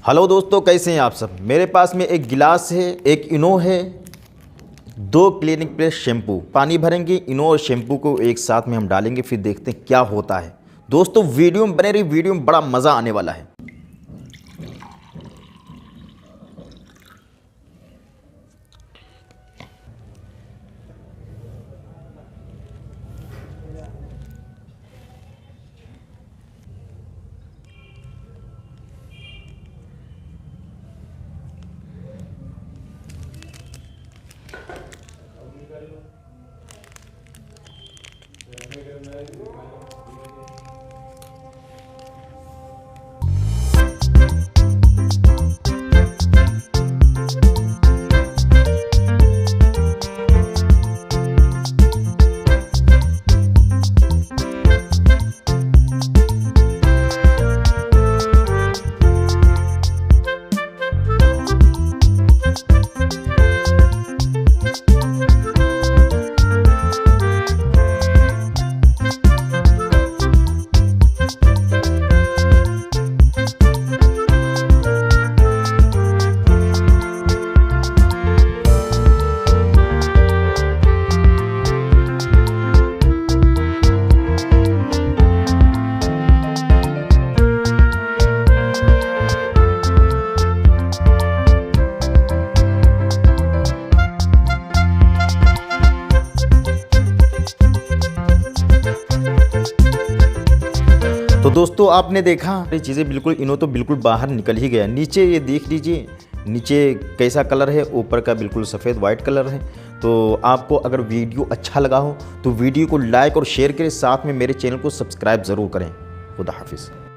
Hello दोस्तों, कैसे हैं आप सब। मेरे पास में एक गिलास है, एक इनो है, 2 क्लिनिक प्लस शैम्पू। पानी भरेंगे, इनो और शैम्पू को एक साथ में हम डालेंगे, फिर देखते हैं क्या होता है। दोस्तों वीडियो में बने रही, वीडियो में बड़ा मज़ा आने वाला है। तो दोस्तों आपने देखा, ये चीज़ें बिल्कुल इनो तो बिल्कुल बाहर निकल ही गया। नीचे ये देख लीजिए, नीचे कैसा कलर है, ऊपर का बिल्कुल सफ़ेद वाइट कलर है। तो आपको अगर वीडियो अच्छा लगा हो तो वीडियो को लाइक और शेयर करें, साथ में मेरे चैनल को सब्सक्राइब ज़रूर करें। खुदा हाफिज़।